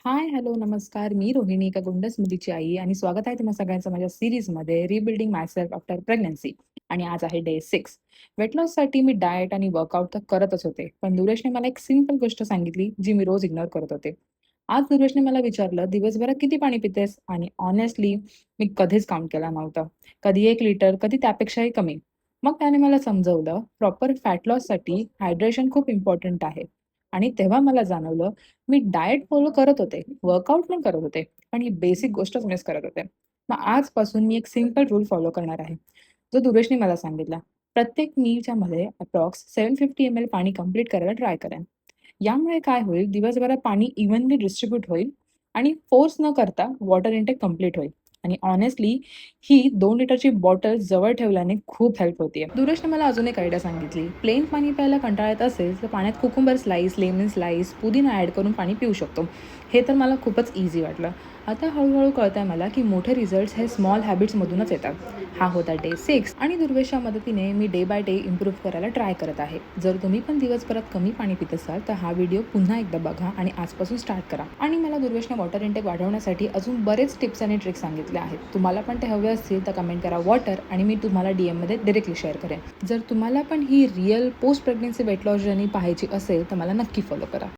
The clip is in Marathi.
हाय, हॅलो, नमस्कार. मी रोहिणी, एका गुंड स्मृतीची आई आणि स्वागत आहे तुम्हा सगळ्यांचं माझ्या सीरीजमध्ये रिबिल्डिंग मायसेल्फ आफ्टर प्रेग्नन्सी. आणि आज आहे डे 6. वेट लॉससाठी मी डाएट आणि वर्कआउट तर करतच होते. पण दुरेशने मला एक सिंपल गोष्ट सांगितली, जी मी रोज इग्नोर करत होते. आज दुरेशने मला विचारलं, "दिवसभरात किती पाणी पितेस?" आणि हॉनेस्टली मी कधीच काउंट केला नव्हता. कधी 1 लिटर, कधी त्यापेक्षाही कमी. मग त्याने मला समजवलं, प्रॉपर फॅट लॉससाठी हायड्रेशन खूप इम्पोर्टंट आहे. आणि तेव्हा मला जाणवलं मी डाएट फॉलो करत होते, वर्कआउट पण करत होते, पण ही बेसिक गोष्टच मिस करत होते. मग आजपासून मी एक सिंपल रूल फॉलो करणार आहे, जो दुरेशने मला सांगितला. प्रत्येक मीलच्यामध्ये अप्रॉक्स 750 ml पाणी कंप्लीट करायला ट्राय करेन. यामुळे काय होईल, दिवसभरात पाणी इव्हनली डिस्ट्रिब्यूट होईल आणि फोर्स न करता वॉटर इंटेक कंप्लीट होईल. आणि हॉनेस्टली ही 2 लिटरची बॉटल जवळ ठेवल्याने खूप हेल्प होतीये. दुरेशने मला अजून एक आयडिया सांगितली. प्लेन पाणी प्यायला कंटाळा येत असेल, तर पाण्यात कुकुंबर स्लाईस, लेमन स्लाईस, पुदिना ॲड करून पाणी पिऊ शकतो. हे तर मला खूपच ईझी वाटलं. आता हळू-हळू कळतंय मला, की मोठे रिझल्ट्स हे स्मॉल हॅबिट्समधूनच येतात. हा होता डे 6 आणि दुर्वेशच्या मदतीने मी डे बाय डे इम्प्रूव्ह करायला ट्राय करत आहे. जर तुम्ही पण दिवसभरात कमी पाणी पित असाल, तर हा व्हिडिओ पुन्हा एकदा बघा आणि आजपासून स्टार्ट करा. आणि मला दुर्वेशने वॉटर इंटेक वाढवण्यासाठी अजून बरेच टिप्स आणि ट्रिक्स सांगितले आहेत. तुम्हाला पण ते हवे असतील तर कमेंट करा वॉटर आणि मी तुम्हाला डीएममध्ये डायरेक्टली शेअर करेन. जर तुम्हाला पण ही real post pregnancy weight loss journey पाहायची असेल, तर मला नक्की फॉलो करा.